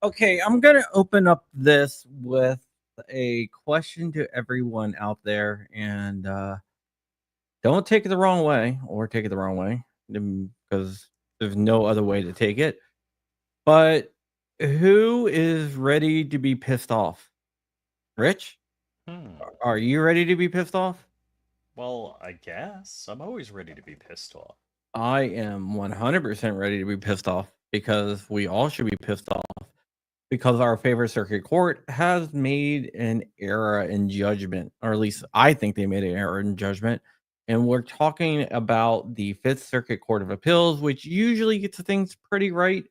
Okay, I'm going to open up this with a question to everyone out there, and don't take it the wrong way or take it the wrong way because there's no other way to take it. But who is ready to be pissed off? Rich, Hmm. are you ready to be pissed off? Well, I guess. I'm always ready to be pissed off. I am 100% ready to be pissed off because we all should be pissed off because our favorite circuit court has made an error in judgment, or at least I think they made an error in judgment. And we're talking about the Fifth Circuit Court of Appeals, which usually gets things pretty right.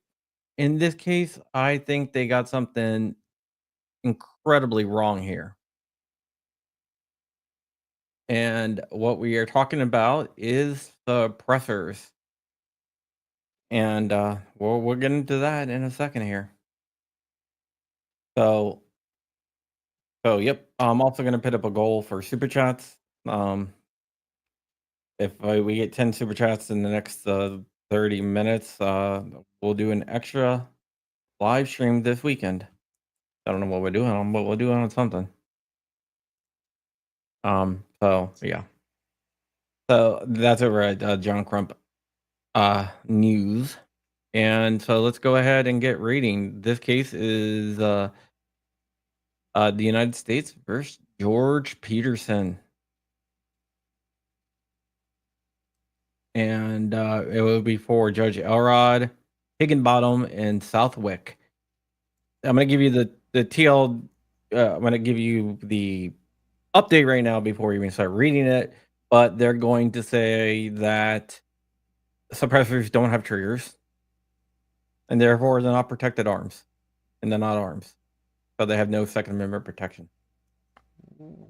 In this case, I think they got something incredibly wrong here. And what we are talking about is the pressers. And we'll get into that in a second here. So, yep. I'm also going to put up a goal for super chats. If we get 10 super chats in the next 30 minutes, we'll do an extra live stream this weekend. I don't know what we're doing, but we'll do it on something. So yeah. So that's over at John Crump News. And so let's go ahead and get reading. This case is the United States versus George Peterson. And it will be for Judge Elrod, Higginbottom, and Southwick. I'm going to give you the TL. I'm going to give you the update right now before we even start reading it. But they're going to say that suppressors don't have triggers, and therefore they're not protected arms, and they're not arms, so they have no Second Amendment protection. So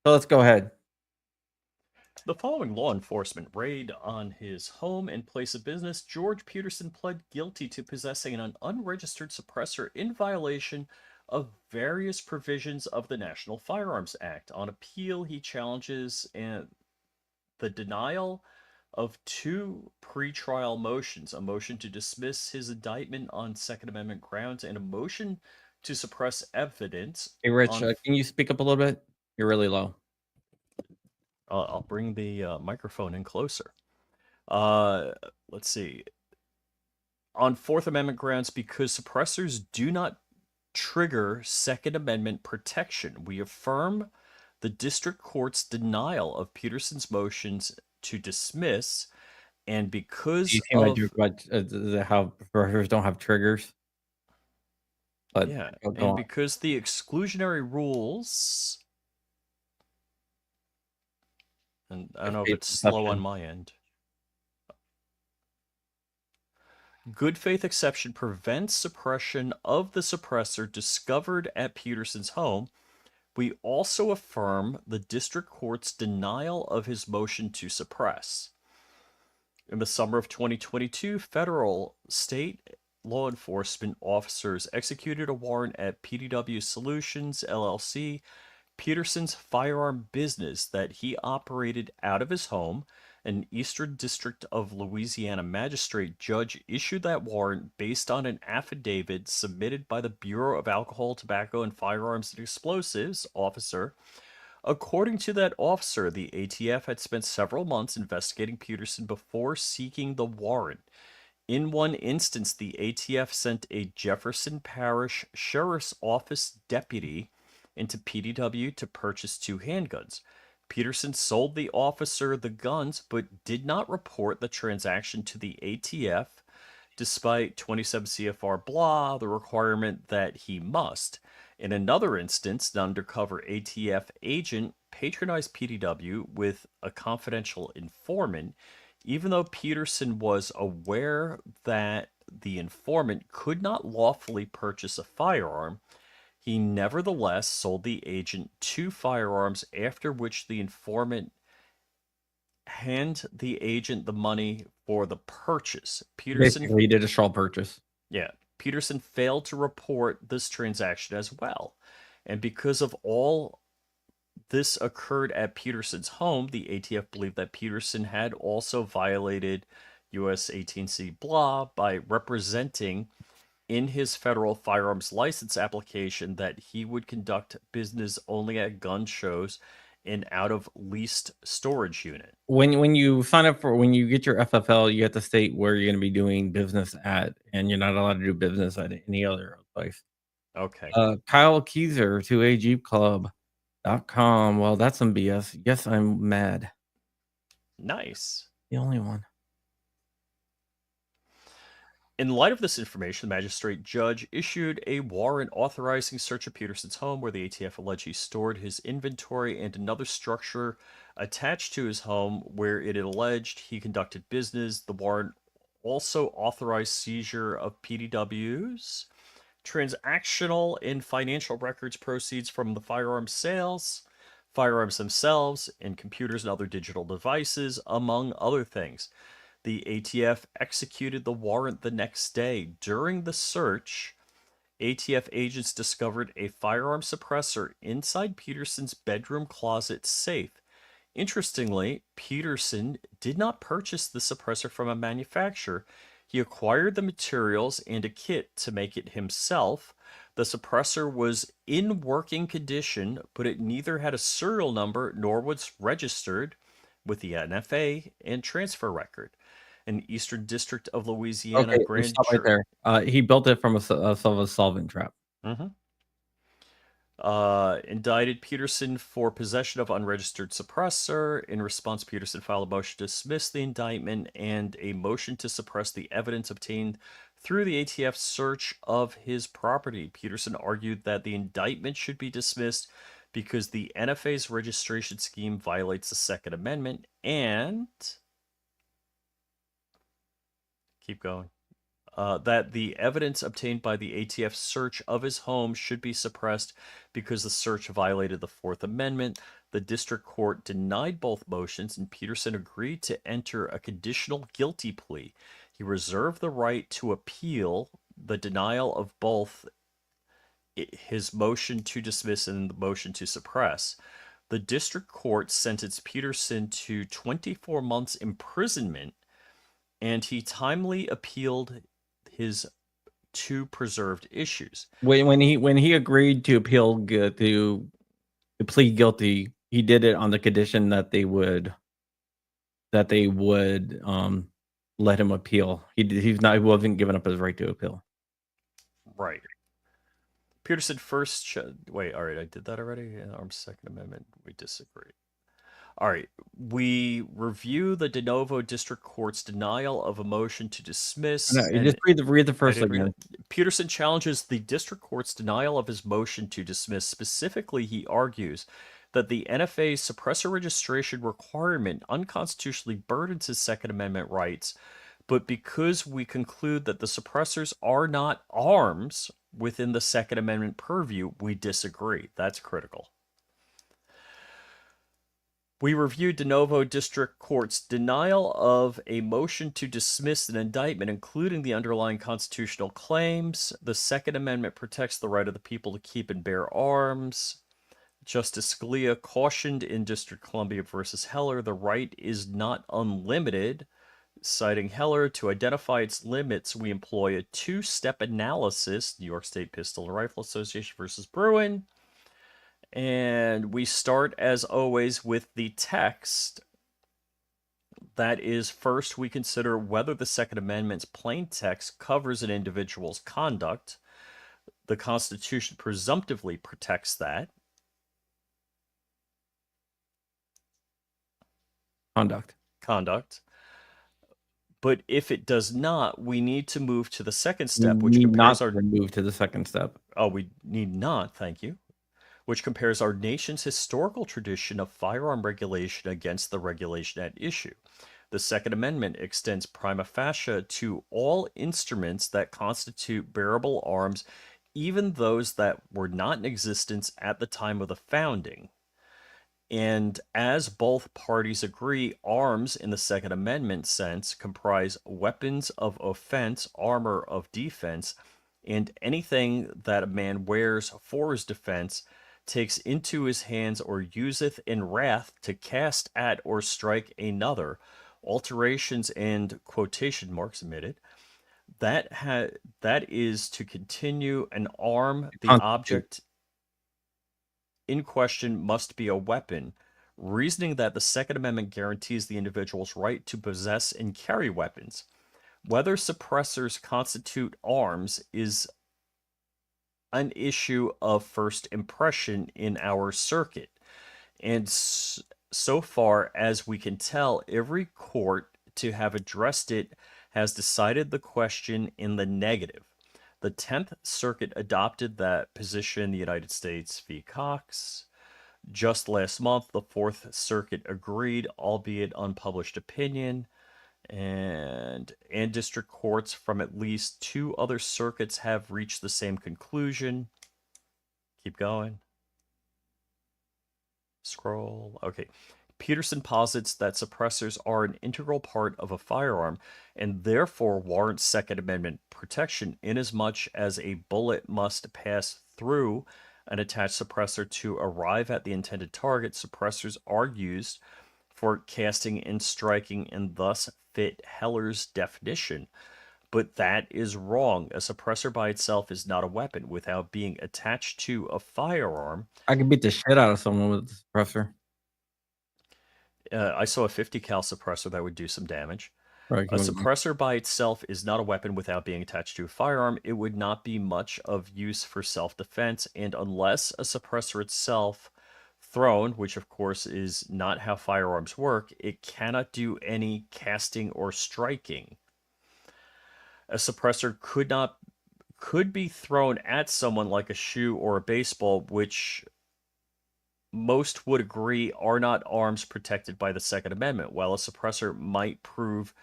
let's go ahead. The following law enforcement raid on his home and place of business, George Peterson pled guilty to possessing an unregistered suppressor in violation of various provisions of the National Firearms Act. On appeal, he challenges the denial of two pretrial motions, a motion to dismiss his indictment on Second Amendment grounds and a motion to suppress evidence. Hey, Rich, can you speak up a little bit? You're really low. I'll bring the microphone in closer. Let's see. On Fourth Amendment grounds, because suppressors do not trigger Second Amendment protection, we affirm the district court's denial of Peterson's motions to dismiss, and because of how suppressors don't have triggers. But yeah, and because the exclusionary rules, and I don't know if it's slow on my end. Good faith exception prevents suppression of the suppressor discovered at Peterson's home. We also affirm the district court's denial of his motion to suppress. In the summer of 2022, federal state law enforcement officers executed a warrant at PDW Solutions, LLC, Peterson's firearm business that he operated out of his home. An Eastern District of Louisiana magistrate judge issued that warrant based on an affidavit submitted by the Bureau of Alcohol, Tobacco, and Firearms and Explosives officer According to that officer, the ATF had spent several months investigating Peterson before seeking the warrant. In one instance, the ATF sent a Jefferson Parish Sheriff's Office deputy into PDW to purchase 2 handguns. Peterson sold the officer the guns but did not report the transaction to the ATF, despite 27 CFR blah, the requirement that he must. In another instance, an undercover ATF agent patronized PDW with a confidential informant, even though Peterson was aware that the informant could not lawfully purchase a firearm. He nevertheless sold the agent 2 firearms, after which the informant hand the agent the money for the purchase. Basically, he did a straw purchase. Yeah, Peterson failed to report this transaction as well. And because of all this occurred at Peterson's home, the ATF believed that Peterson had also violated US 18C blah by representing in his federal firearms license application that he would conduct business only at gun shows and out of leased storage unit. When you sign up for when you get your FFL, you have to state where you're gonna be doing business at, and you're not allowed to do business at any other place. Okay. Kyle Keyser, 2AJeepClub.com. Well, that's some BS. Yes, I'm mad. Nice. The only one. In light of this information, the magistrate judge issued a warrant authorizing search of Peterson's home, where the ATF alleged he stored his inventory, and another structure attached to his home where it alleged he conducted business. The warrant also authorized seizure of PDW's transactional and financial records, proceeds from the firearms sales, firearms themselves, and computers and other digital devices, among other things. The ATF executed the warrant the next day. During the search, ATF agents discovered a firearm suppressor inside Peterson's bedroom closet safe. Interestingly, Peterson did not purchase the suppressor from a manufacturer. He acquired the materials and a kit to make it himself. The suppressor was in working condition, but it neither had a serial number nor was registered with the NFA and transfer record. An Eastern District of Louisiana Okay, grand stop right jury. there. He built it from a solvent trap. Indicted Peterson for possession of unregistered suppressor. In response, Peterson filed a motion to dismiss the indictment and a motion to suppress the evidence obtained through the ATF search of his property. Peterson argued that the indictment should be dismissed because the NFA's registration scheme violates the Second Amendment, and keep going. That the evidence obtained by the ATF search of his home should be suppressed because the search violated the Fourth Amendment. The district court denied both motions, and Peterson agreed to enter a conditional guilty plea. He reserved the right to appeal the denial of both his motion to dismiss and the motion to suppress. The district court sentenced Peterson to 24 months imprisonment, and he timely appealed his 2 preserved issues. When he agreed to appeal to plead guilty, he did it on the condition that they would let him appeal. He wasn't giving up his right to appeal. Right. Peterson first wait, all right, I did that already. Armed Second Amendment, we disagree. All right, we review the de novo district court's denial of a motion to dismiss. No, just read the first again. Peterson challenges the district court's denial of his motion to dismiss. Specifically, he argues that the NFA's suppressor registration requirement unconstitutionally burdens his Second Amendment rights, but because we conclude that the suppressors are not arms within the Second Amendment purview, we disagree. That's critical. We reviewed de novo district court's denial of a motion to dismiss an indictment, including the underlying constitutional claims. The Second Amendment protects the right of the people to keep and bear arms. Justice Scalia cautioned in District Columbia versus Heller, the right is not unlimited. Citing Heller, to identify its limits, we employ a 2-step analysis, New York State Pistol and Rifle Association versus Bruin. And we start, as always, with the text. That is, first we consider whether the Second Amendment's plain text covers an individual's conduct. The Constitution presumptively protects that. Conduct. But if it does not, we need to move to the second We step, which need compares not our... move to the second step. Oh, we need not, thank you. Which compares our nation's historical tradition of firearm regulation against the regulation at issue. The Second Amendment extends prima facie to all instruments that constitute bearable arms, even those that were not in existence at the time of the founding. And as both parties agree, arms in the Second Amendment sense comprise weapons of offense, armor of defense, and anything that a man wears for his defense, takes into his hands, or useth in wrath to cast at or strike another, alterations and quotation marks omitted, that is to continue an arm, the Constitute. object in question must be a weapon, reasoning that the Second Amendment guarantees the individual's right to possess and carry weapons. Whether suppressors constitute arms is an issue of first impression in our circuit. And so far as we can tell, every court to have addressed it has decided the question in the negative. The 10th Circuit adopted that position in the United States v. Cox. Just last month, the Fourth Circuit agreed, albeit unpublished opinion, and district courts from at least 2 other circuits have reached the same conclusion. Keep going. Scroll. Okay. Peterson posits that suppressors are an integral part of a firearm and therefore warrant Second Amendment protection inasmuch as a bullet must pass through an attached suppressor to arrive at the intended target. Suppressors are used for casting and striking and thus fit Heller's definition. But that is wrong. A suppressor by itself is not a weapon. Without being attached to a firearm, I could beat the shit out of someone with a suppressor. I saw a 50 cal suppressor that would do some damage. Right, A suppressor by itself is not a weapon without being attached to a firearm. It would not be much of use for self-defense, and unless a suppressor itself thrown, which of course is not how firearms work, it cannot do any casting or striking. A suppressor could be thrown at someone like a shoe or a baseball, which most would agree are not arms protected by the Second Amendment. While a suppressor might prove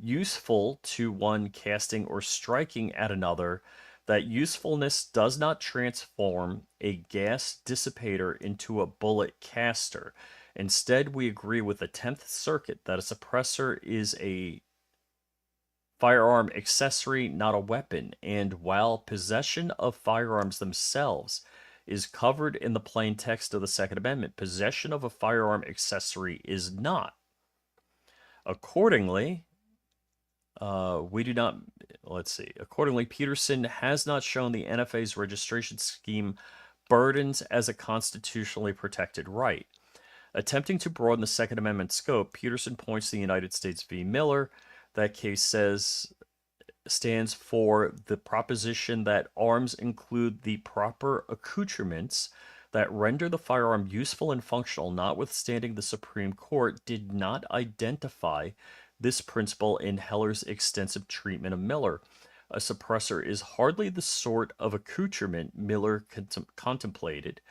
useful to one casting or striking at another, that usefulness does not transform a gas dissipator into a bullet caster. Instead, we agree with the 10th Circuit that a suppressor is a firearm accessory, not a weapon, and while possession of firearms themselves is covered in the plain text of the Second Amendment, possession of a firearm accessory is not. Accordingly, we do not, let's see, accordingly, Peterson has not shown the NFA's registration scheme burdens as a constitutionally protected right. Attempting to broaden the Second Amendment scope, Peterson points to the United States v. Miller. That case stands for the proposition that arms include the proper accoutrements that render the firearm useful and functional, notwithstanding the Supreme Court did not identify this principle in Heller's extensive treatment of Miller. A suppressor is hardly the sort of accoutrement Miller contemplated.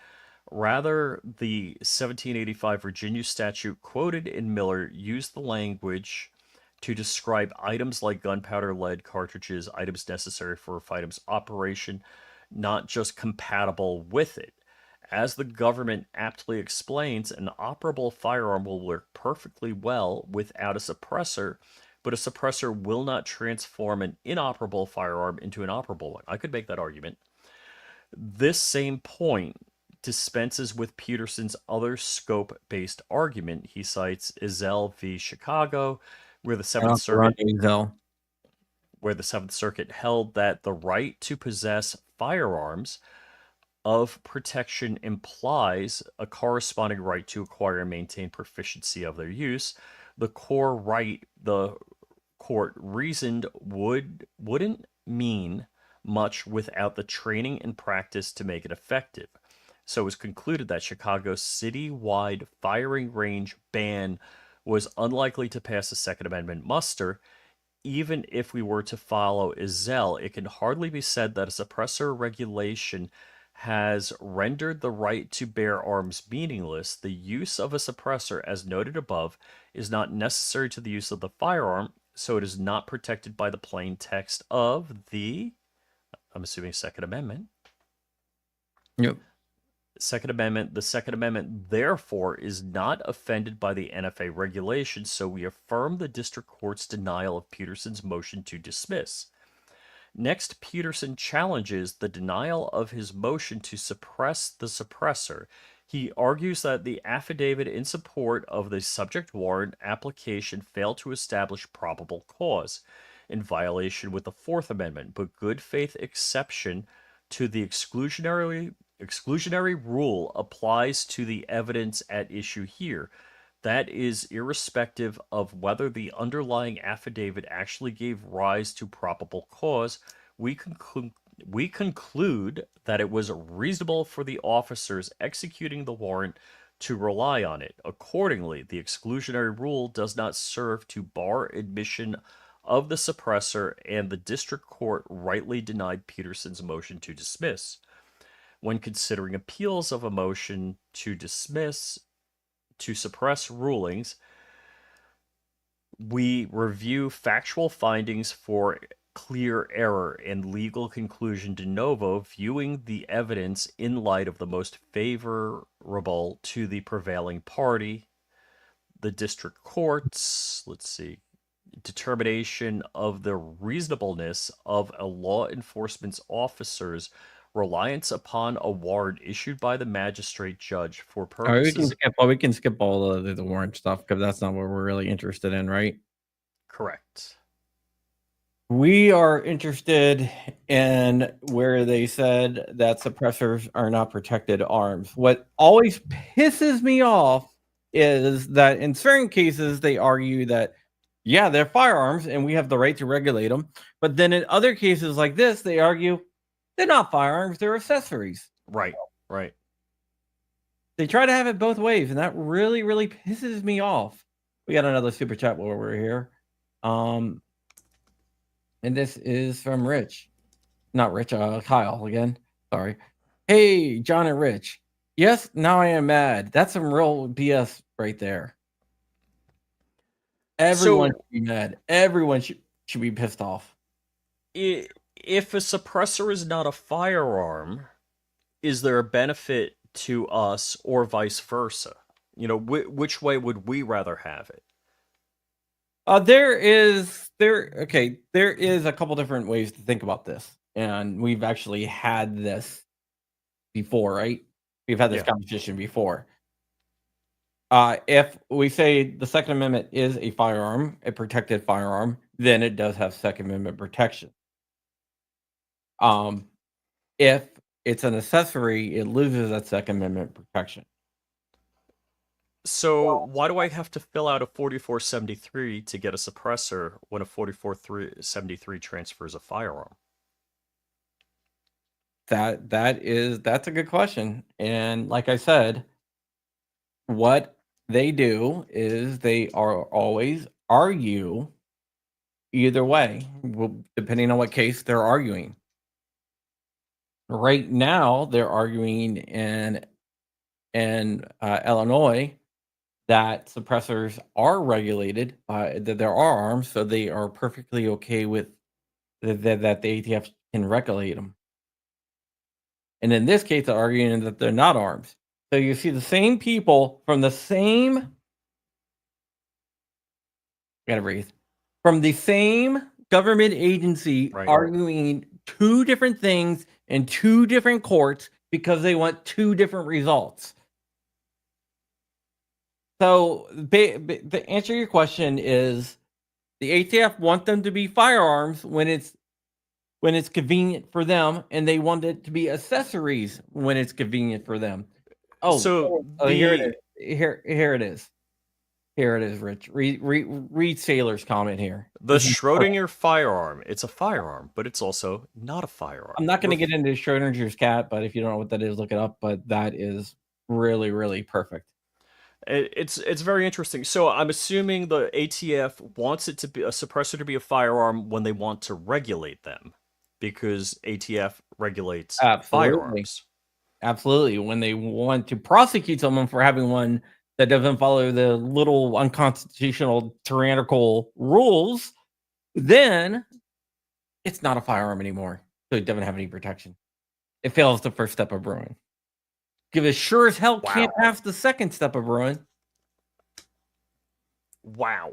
Rather, the 1785 Virginia statute quoted in Miller used the language to describe items like gunpowder, lead, cartridges, items necessary for a firearm's operation, not just compatible with it. As the government aptly explains, an operable firearm will work perfectly well without a suppressor, but a suppressor will not transform an inoperable firearm into an operable one. I could make that argument. This same point dispenses with Peterson's other scope-based argument. He cites Ezell v. Chicago, where the Seventh Circuit held that the right to possess firearms of protection implies a corresponding right to acquire and maintain proficiency of their use, the core right the court reasoned wouldn't mean much without the training and practice to make it effective. So it was concluded that Chicago's citywide firing range ban was unlikely to pass a Second Amendment muster. Even if we were to follow Ezell, it can hardly be said that a suppressor regulation has rendered the right to bear arms meaningless. The use of a suppressor, as noted above, is not necessary to the use of the firearm, so it is not protected by the plain text of the, I'm assuming, Second Amendment. Yep. The Second Amendment, therefore, is not offended by the NFA regulation, so we affirm the district court's denial of Peterson's motion to dismiss. Next, Peterson challenges the denial of his motion to suppress the suppressor. He argues that the affidavit in support of the subject warrant application failed to establish probable cause, in violation with the Fourth Amendment, but good faith exception to the exclusionary rule applies to the evidence at issue here. That is irrespective of whether the underlying affidavit actually gave rise to probable cause. We conclude that it was reasonable for the officers executing the warrant to rely on it. Accordingly, the exclusionary rule does not serve to bar admission of the suppressor, and the district court rightly denied Peterson's motion to dismiss. When considering appeals of a motion to dismiss, to suppress rulings, we review factual findings for clear error and legal conclusion de novo, viewing the evidence in light of the most favorable to the prevailing party. The district court's, determination of the reasonableness of a law enforcement officer's reliance upon a warrant issued by the magistrate judge for All right, purposes. we can skip all of the warrant stuff because that's not what we're really interested in, right? Correct. We are interested in where they said that suppressors are not protected arms. What always pisses me off is that in certain cases they argue that, yeah, they're firearms and we have the right to regulate them. But then in other cases like this, they argue they're not firearms, they're accessories. Right. They try to have it both ways, and that really, really pisses me off. We got another super chat while we're here. And this is from Rich. Not Rich, Kyle again. Sorry. Hey, John and Rich. Yes, now I am mad. That's some real BS right there. Everyone should be mad. Everyone should be pissed off. If a suppressor is not a firearm, is there a benefit to us or vice versa? Which way would we rather have it? There is a couple different ways to think about this, and we've actually had this before, right? We've had this competition before. If we say the Second Amendment is a firearm, a protected firearm, then it does have Second Amendment protection. If it's an accessory, it loses that Second Amendment protection. So why do I have to fill out a 4473 to get a suppressor when a 4473 transfers a firearm? That's a good question. And like I said, what they do is they are always argue either way, depending on what case they're arguing. Right now, they're arguing in Illinois that suppressors are regulated, that there are arms, so they are perfectly okay with that the ATF can regulate them. And in this case, they're arguing that they're not arms. So you see the same people from the same, gotta breathe, from the same government agency arguing two different things in two different courts because they want two different results. So the answer to your question is the ATF want them to be firearms when it's when it's convenient for them, and they want it to be accessories when it's convenient for them. So Here it the is. Here it is. Here it is, Rich. Read Sailor's comment here. the This is perfect. Schrodinger firearm, it's a firearm, but it's also not a firearm. I'm not going to get into Schrodinger's cat, but if you don't know what that is, look it up. But that is really, really perfect. It's very interesting. So I'm assuming the ATF wants it to be a suppressor to be a firearm when they want to regulate them, because ATF regulates Absolutely. firearms. Absolutely. When they want to prosecute someone for having one that doesn't follow the little unconstitutional tyrannical rules, then it's not a firearm anymore. So it doesn't have any protection. It fails the first step of brewing. Give it sure as hell can't Wow. pass the second step of brewing. Wow.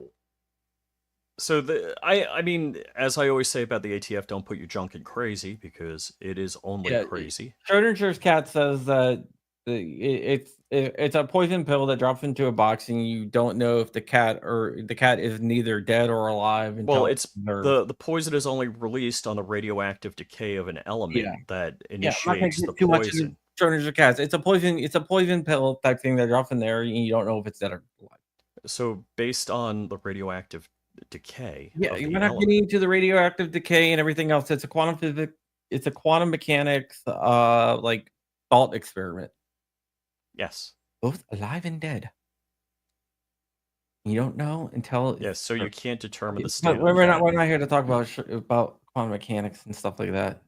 So I mean, as I always say about the ATF, don't put your junk in crazy, because it is only crazy. Schrodinger's cat says that it's a poison pill that drops into a box, and you don't know if the cat is neither dead or alive until Well, it's it's observed. the poison is only released on the radioactive decay of an element that Yeah, I'm not gonna initiates the get too much into poison. Schrodinger's cats. It's a poison pill type thing that drops in there, and you don't know if it's dead or alive. So based on the radioactive decay Yeah, of we're the not getting element. into the radioactive decay and everything else. It's a quantum physics. It's a quantum mechanics, like thought experiment. Yes. Both alive and dead. You don't know until it's Yes, so you can't determine the but state of the cat. we're not here to talk about quantum mechanics and stuff like that.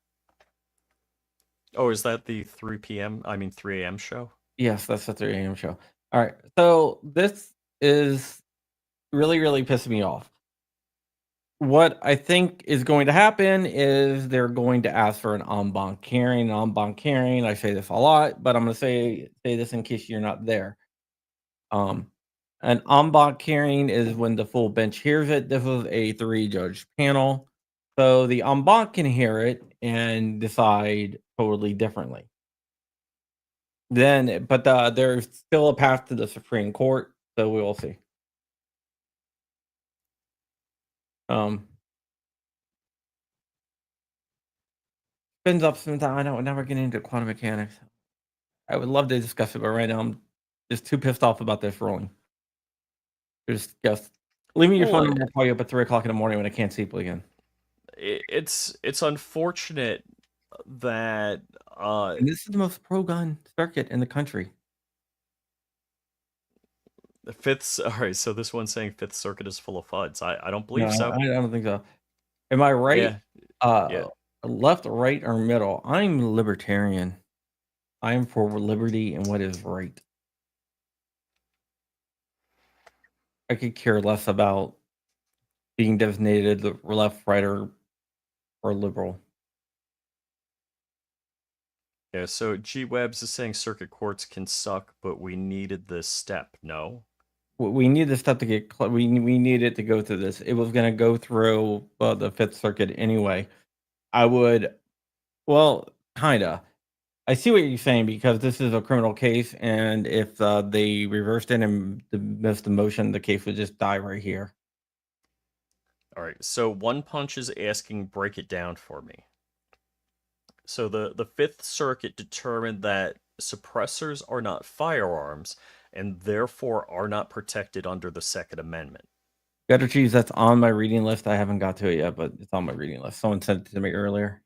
Oh, is that the 3 p.m. I mean 3 a.m. show? Yes, that's the 3 a.m. show. All right, so this is really, really pissing me off. What I think is going to happen is they're going to ask for an en banc hearing. An en banc hearing, I say this a lot, but I'm going to say this in case you're not there. Um, an en banc hearing is when the full bench hears it. This was a 3-judge panel, so the en banc can hear it and decide totally differently. But there's still a path to the Supreme Court, so we will see. Spins up, spins down. I know. Now we're getting into quantum mechanics. I would love to discuss it, but right now I'm just too pissed off about this ruling. Just leave me your phone Well, number. I'll call you up at 3 o'clock in the morning when I can't sleep again. it's unfortunate that And this is the most pro-gun circuit in the country. the fifth. All right, so this one's saying Fifth Circuit is full of fuds. I don't believe No, so. I don't think so. Am I right? Yeah. Left, right, or middle? I'm libertarian. I am for liberty and what is right. I could care less about being designated the left, right, or liberal. Yeah, so G Webs is saying circuit courts can suck, but we needed this step. No. We need this stuff to get. We need it to go through this. It was going to go through the Fifth Circuit anyway. I would, well, kinda. I see what you're saying because this is a criminal case, and if they reversed it and missed the motion, the case would just die right here. All right, so One Punch is asking, break it down for me. So the Fifth Circuit determined that suppressors are not firearms and therefore are not protected under the Second Amendment. Better cheese, that's on my reading list. I haven't got to it yet, but it's on my reading list. Someone sent it to me earlier.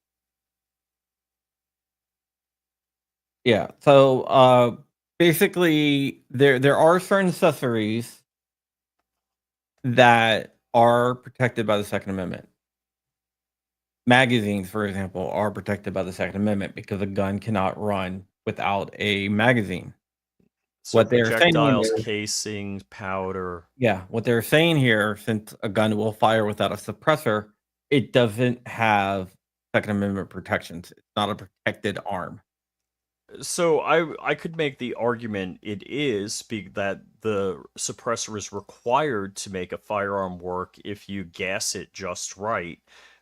Yeah. So basically, there are certain accessories that are protected by the Second Amendment. Magazines, for example, are protected by the Second Amendment because a gun cannot run without a magazine. So What they're saying projectiles, is, casings, powder. yeah, what they're saying here, since a gun will fire without a suppressor, it doesn't have Second Amendment protections. It's not a protected arm. So I could make the argument it is that the suppressor is required to make a firearm work if you gas it just right,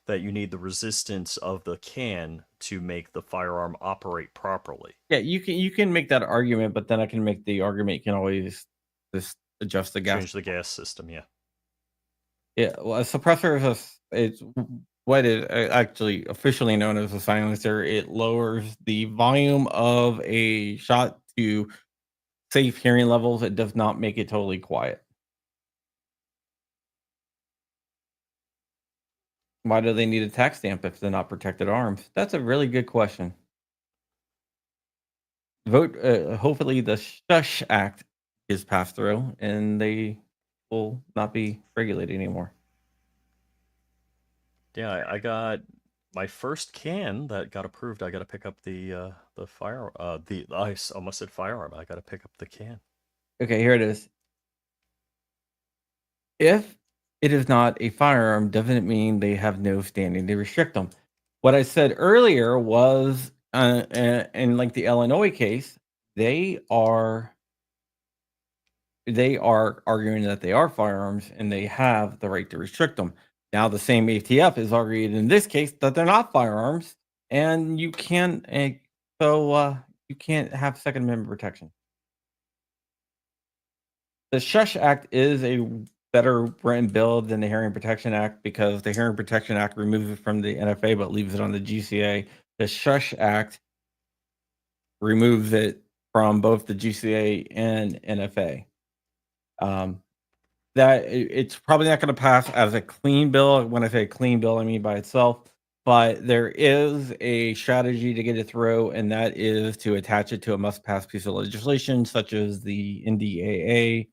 that you need the resistance of the can to make the firearm operate properly. Yeah, you can make that argument, but then I can make the argument you can always just adjust the gas. Change the gas system, yeah. Yeah, well, a suppressor is it's what is actually officially known as a silencer. It lowers the volume of a shot to safe hearing levels. It does not make it totally quiet. Why do they need a tax stamp if they're not protected arms? That's a really good question. Vote. Hopefully, the Shush Act is passed through, and they will not be regulated anymore. Yeah, I got my first can that got approved. I got to pick up the fire the I almost said firearm. I got to pick up the can. Okay, here it is. If it is not a firearm, doesn't it mean they have no standing to restrict them? What I said earlier was, in like the Illinois case, they are arguing that they are firearms and they have the right to restrict them. Now, the same ATF is arguing in this case that they're not firearms, and you can't. You can't have Second Amendment protection. The Shush Act is a better written bill than the Hearing Protection Act because the Hearing Protection Act removes it from the NFA but leaves it on the GCA. The Shush Act removes it from both the GCA and NFA. It's probably not going to pass as a clean bill. When I say clean bill, I mean by itself. But there is a strategy to get it through, and that is to attach it to a must-pass piece of legislation, such as the NDAA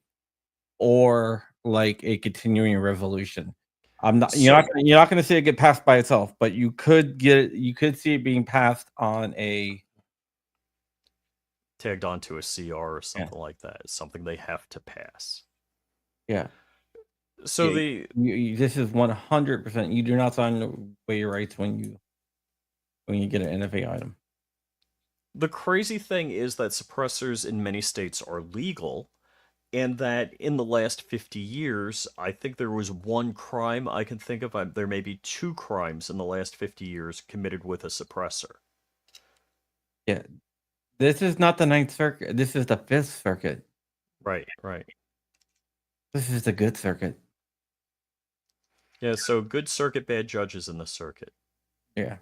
or like a continuing resolution. I'm not So you're not going to see it get passed by itself, but you could see it being passed on a tagged onto a CR or yeah. something like that. It's something they have to pass. Yeah. So Yeah, the this is 100%. You do not sign away your rights when you get an NFA item. the crazy thing is that suppressors in many states are legal, and that in the last 50 years, I think there was one crime I can think of. There may be two crimes in the last 50 years committed with a suppressor. Yeah, this is not the Ninth Circuit. This is the Fifth Circuit. Right, right. This is the good circuit. Yeah, so good circuit, bad judges in the circuit. Yeah.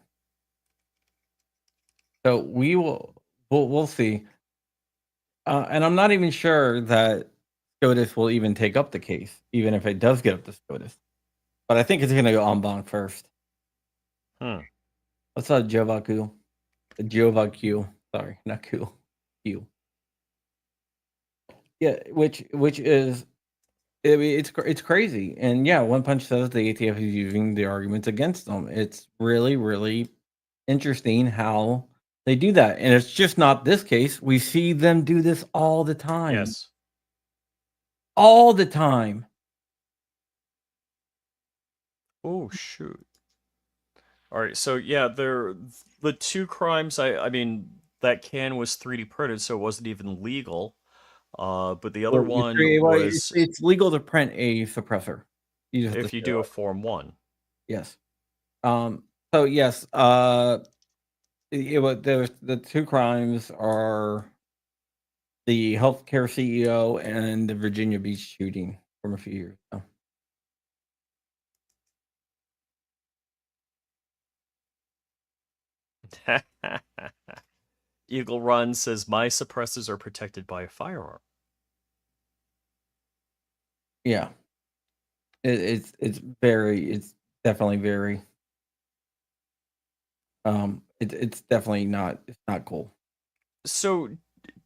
So we'll see. And I'm not even sure that SCOTUS will even take up the case, even if it does get up to SCOTUS. But I think it's going to go en banc first. What's up, Jovaku? Jova Q. Sorry, not Q. Q. Yeah, which is, I mean, it's crazy. And yeah, One Punch says the ATF is using the arguments against them. It's really, really interesting how they do that. And it's just not this case. We see them do this all the time. Yes. All the time. Oh, shoot. All right, so yeah, the two crimes. I mean, that can was 3D printed, so it wasn't even legal. But the other one was It's legal to print a suppressor. You just have to if you show do a it. Form 1. Yes. So yes, the two crimes are the healthcare CEO and the Virginia Beach shooting from a few years ago. Eagle Run says my suppressors are protected by a firearm. Yeah, it's definitely very it's definitely not cool. So,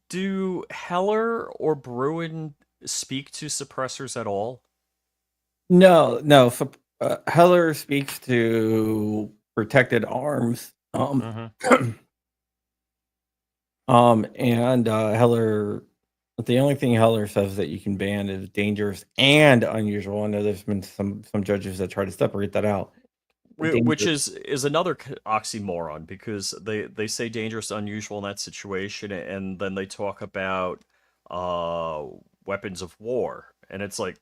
do Heller or Bruin speak to suppressors at all? No. So, Heller speaks to protected arms. Mm-hmm. And Heller, the only thing Heller says that you can ban is dangerous and unusual. I know there's been some judges that try to separate that out. Which Dangerous, is another oxymoron because they say dangerous, unusual in that situation, and then they talk about weapons of war, and it's like,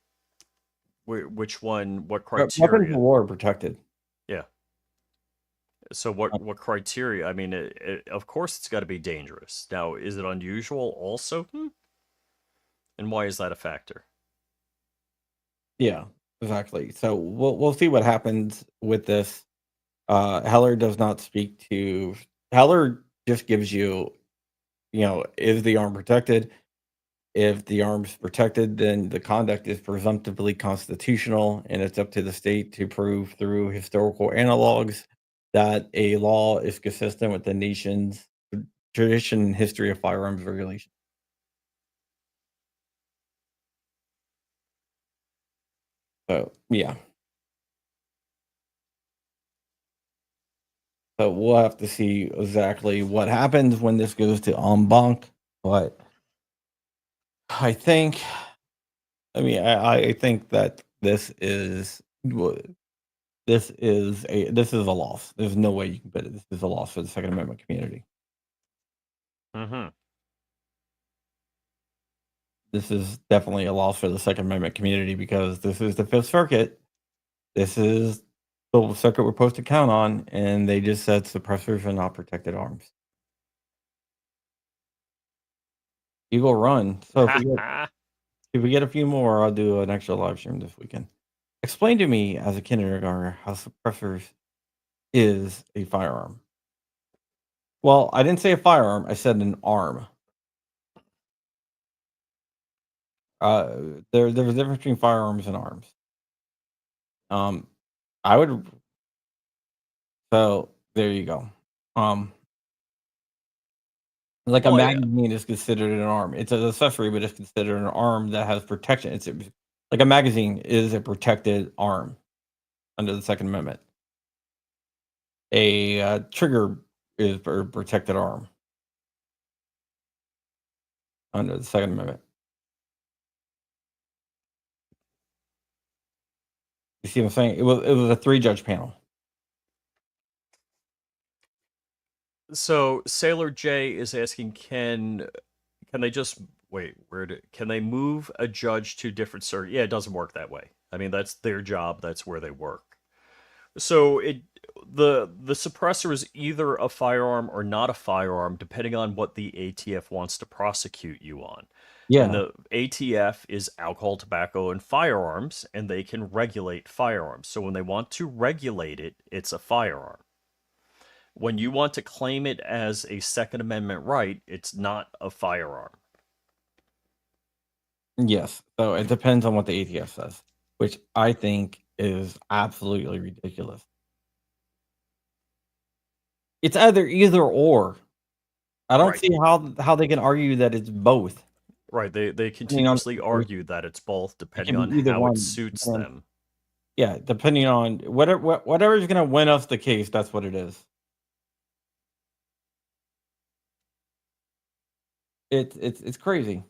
which one? What weapons of criteria? war are protected. Yeah. So what criteria? I mean, of course it's got to be dangerous. Now, is it unusual also? And why is that a factor? Yeah, exactly. So we'll see what happens with this. Heller does not speak to. Heller just gives you, is the arm protected? If the arm's protected, then the conduct is presumptively constitutional, and it's up to the state to prove through historical analogs that a law is consistent with the nation's tradition and history of firearms regulation. So, yeah. So we'll have to see exactly what happens when this goes to en banc, but I think, I think that this is a loss. There's no way you can put it. This is a loss for the Second Amendment community. Mm-hmm. This is definitely a loss for the Second Amendment community because this is the Fifth Circuit. This is the circuit we're supposed to count on, and they just said suppressors are not protected arms. Eagle run. So if we get a few more, I'll do an extra live stream this weekend. Explain to me as a kindergartner how suppressors is a firearm. Well, I didn't say a firearm. I said an arm. There's a difference between firearms and arms. I would. So there you go. Like a Well, yeah. magazine is considered an arm. It's an accessory, but it's considered an arm that has protection. Like a magazine is a protected arm under the Second Amendment. A trigger is a protected arm under the Second Amendment. You see what I'm saying? It was a 3-judge panel. So Sailor J is asking, can they just wait? Can they move a judge to different circuit? Yeah, it doesn't work that way. I mean, that's their job. That's where they work. So the suppressor is either a firearm or not a firearm, depending on what the ATF wants to prosecute you on. And Yeah. the ATF is alcohol, tobacco, and firearms, and they can regulate firearms. So when they want to regulate it, it's a firearm. When you want to claim it as a Second Amendment right, it's not a firearm. Yes. So it depends on what the ATF says, which I think is absolutely ridiculous. It's either or. I don't Right. see how they can argue that it's both. Right. They Depending on continuously argue that it's both, it depending can on be either how it one. suits them. Yeah, depending on whatever's gonna win us the case, that's what it is. It's crazy.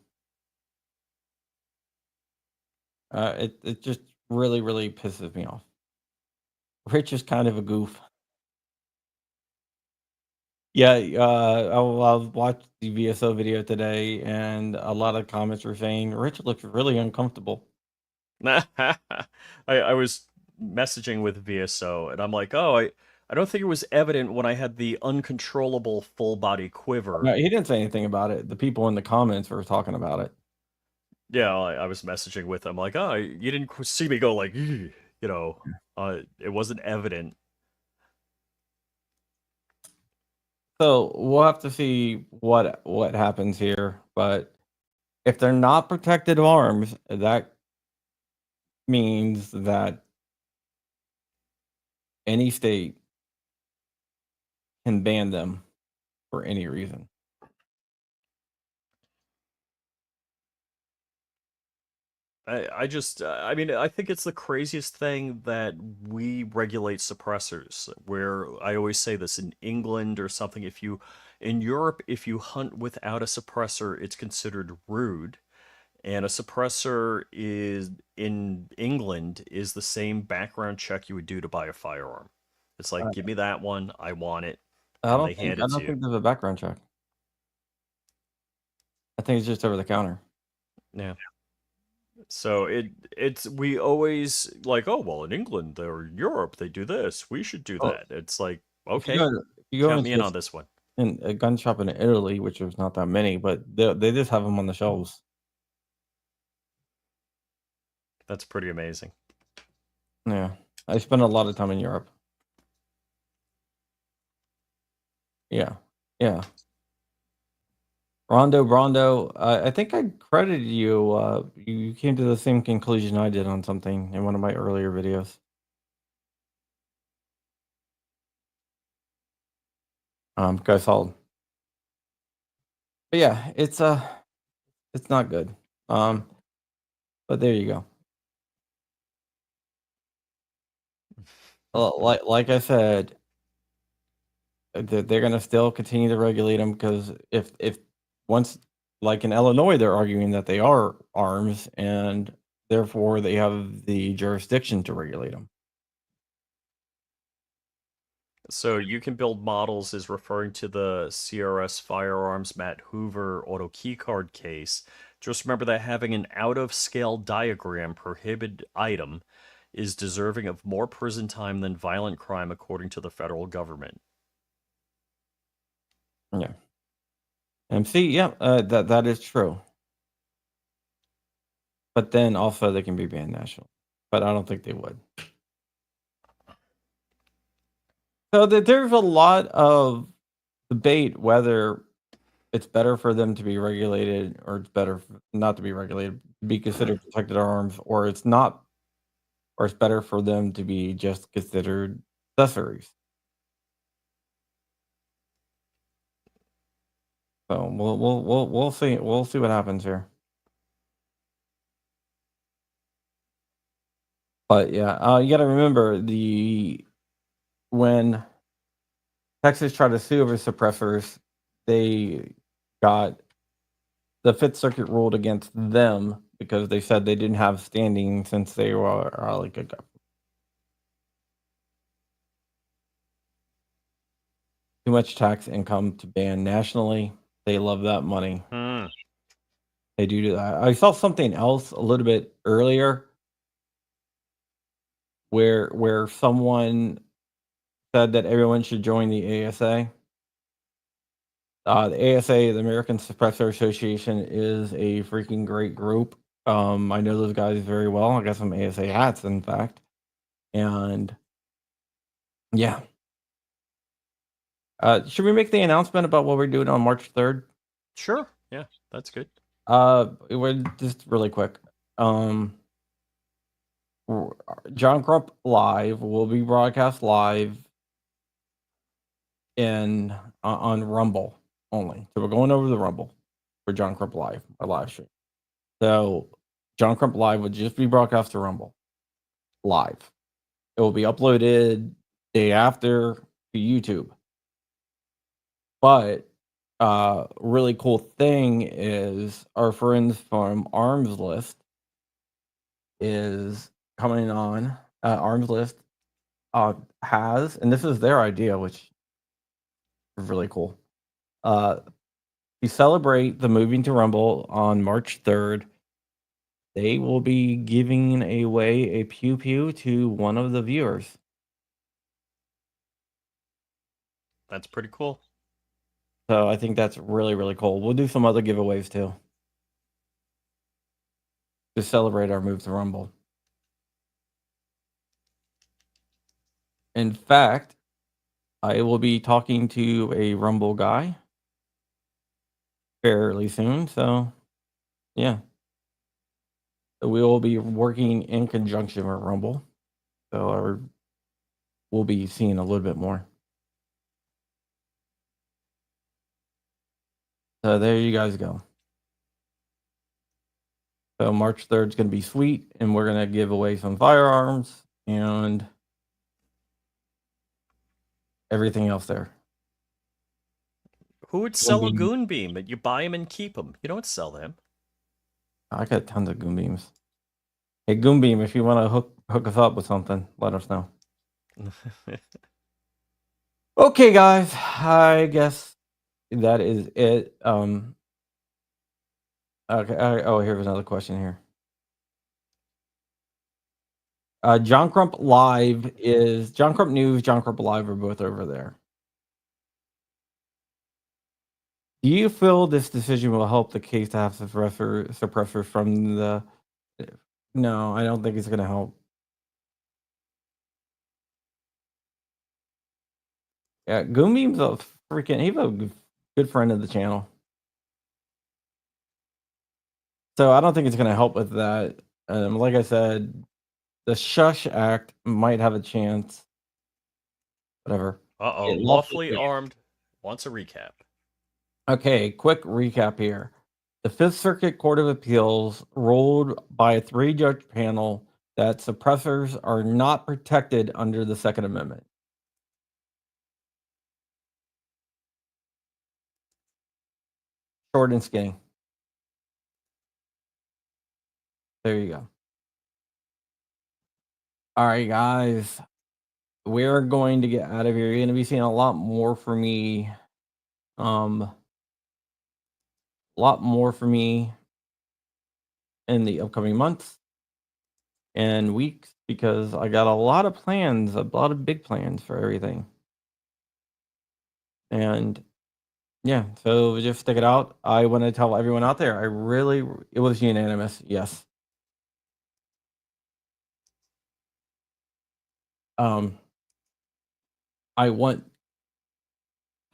It just really, really pisses me off. Rich is kind of a goof. Yeah, I watched the VSO video today, and a lot of comments were saying Rich looks really uncomfortable. I was messaging with VSO, and I'm like, oh, I don't think it was evident when I had the uncontrollable full body quiver. No, he didn't say anything about it. The people in the comments were talking about it. Yeah, I was messaging with him like, oh, you didn't see me go like, "Ugh," it wasn't evident. So we'll have to see what happens here. But if they're not protected arms, that means that any state can ban them for any reason. I mean, I think it's the craziest thing that we regulate suppressors. Where I always say this in England or something, in Europe, if you hunt without a suppressor, it's considered rude. And a suppressor is in England is the same background check you would do to buy a firearm. It's like, give me that one, I want it, and they hand I it to don't you. think there's a background check. I think it's just over the counter. Yeah. So it's we always like, oh well, in England or Europe they do this. We should do Oh, that. It's like, if you okay, go if you go count me into in on this one. a gun shop in Italy, which there's not that many, but they just have them on the shelves. That's pretty amazing. Yeah, I spent a lot of time in Europe. Yeah. Yeah. Rondo, I think I credited you. You came to the same conclusion I did on something in one of my earlier videos. Go solid. But yeah, it's not good. But there you go. Like I said, they're gonna still continue to regulate them because if once, like in Illinois, they're arguing that they are arms and therefore they have the jurisdiction to regulate them. So you can build models is referring to the CRS Firearms Matt Hoover auto keycard case. Just remember that having an out-of-scale diagram prohibited item is deserving of more prison time than violent crime according to the federal government. Yeah. MC, yeah, that is true. But then also they can be banned nationally. But I don't think they would. So there's a lot of debate whether it's better for them to be regulated or it's better not to be regulated, be considered protected arms, or it's not, or it's better for them to be just considered accessories. So we'll see what happens here. But yeah, you got to remember when Texas tried to sue over suppressors, they got the Fifth Circuit ruled against them because they said they didn't have standing since they were like a too much tax income to ban nationally. They love that money. They do that. I saw something else a little bit earlier where someone said that everyone should join the ASA. The ASA, the American Suppressor Association, is a freaking great group. I know those guys very well. I got some ASA hats, in fact. And yeah. Should we make the announcement about what we're doing on March 3rd? Sure. Yeah, that's good. We're just really quick. John Crump Live will be broadcast live on Rumble only. So we're going over the Rumble for John Crump Live, our live stream. So John Crump Live would just be broadcast to Rumble live. It will be uploaded day after to YouTube. But really cool thing is our friends from Arms List is coming on. Arms List has, and this is their idea, which is really cool. To celebrate the moving to Rumble on March 3rd, they will be giving away a pew pew to one of the viewers. That's pretty cool. So I think that's really, really cool. We'll do some other giveaways too to celebrate our move to Rumble. In fact, I will be talking to a Rumble guy fairly soon. So, yeah. We will be working in conjunction with Rumble. So, we'll be seeing a little bit more. So, there you guys go. So, March 3rd is going to be sweet, and we're going to give away some firearms and everything else there. Who would sell a goon beam? You buy them and keep them. You don't sell them. I got tons of goon beams. Hey, goon beam, if you want to hook us up with something, let us know. Okay, guys, I guess that is it. Okay. Oh, here's another question here. John Crump Live is John Crump News, John Crump Live are both over there. Do you feel this decision will help the case to have suppressors from the? No, I don't think it's going to help. Yeah, goon beams freaking he's a good friend of the channel. So I don't think it's gonna help with that. Like I said, the Shush Act might have a chance. Whatever. Uh-oh, It lawfully lawfully armed wants a recap. Okay, quick recap here. The Fifth Circuit Court of Appeals ruled by a three-judge panel that suppressors are not protected under the Second Amendment. Short and skinny. There you go. All right, guys. We're going to get out of here. You're going to be seeing a lot more from me. A lot more from me in the upcoming months and weeks because I got a lot of plans, a lot of big plans for everything. And yeah, so just stick it out. I want to tell everyone out there, it was unanimous. Yes. I want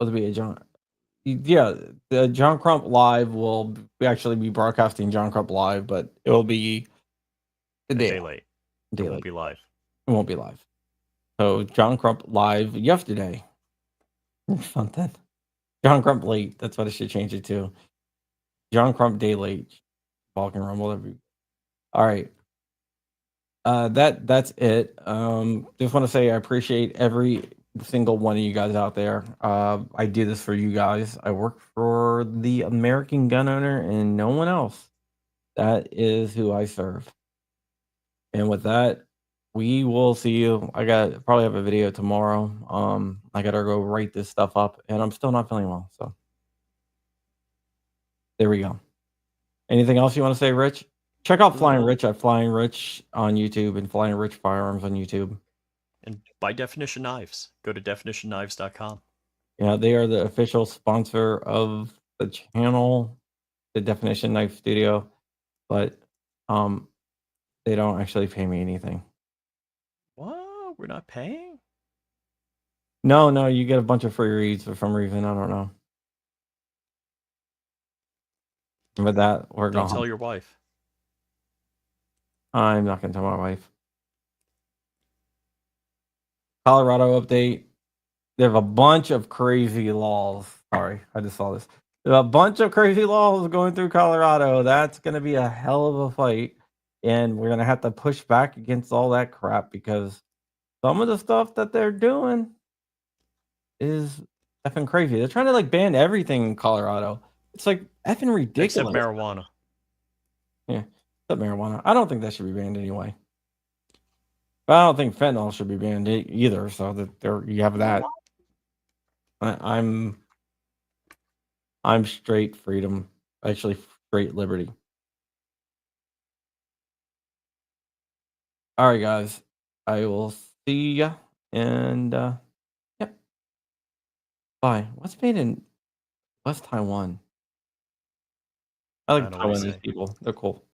to be a John. Yeah, the John Crump live will actually be broadcasting John Crump live, but it will be the A day day late. It won't be live. It won't be live. So John Crump live yesterday. Something. John Crump late. That's what I should change it to. John Crump day late. Balkan Rumble. All right. That's it. Just want to say I appreciate every single one of you guys out there. I do this for you guys. I work for the American gun owner and no one else. That is who I serve. And with that, we will see you. Probably have a video tomorrow. I gotta go write this stuff up, and I'm still not feeling well. So there we go. Anything else you want to say, Rich? Check out Flying Rich at Flying Rich on YouTube and Flying Rich Firearms on YouTube. And by Definition Knives, go to definitionknives.com. Yeah, they are the official sponsor of the channel, the Definition Knife Studio, but they don't actually pay me anything. What? We're not paying? No, you get a bunch of free reads for some reason. I don't know. With that, we're Don't going. tell your wife. I'm not going to tell my wife. Colorado update. They have a bunch of crazy laws. Sorry, I just saw this. There's a bunch of crazy laws going through Colorado. That's going to be a hell of a fight. And we're going to have to push back against all that crap because some of the stuff that they're doing is effing crazy. They're trying to like ban everything in Colorado. It's like effing ridiculous. Except marijuana. Yeah, except marijuana. I don't think that should be banned anyway. But I don't think fentanyl should be banned either. So that you have that. I'm straight freedom, actually straight liberty. All right, guys. I will see ya. And yep. Bye. What's made in West Taiwan? I like I don't know what to Taiwanese say. people. They're cool.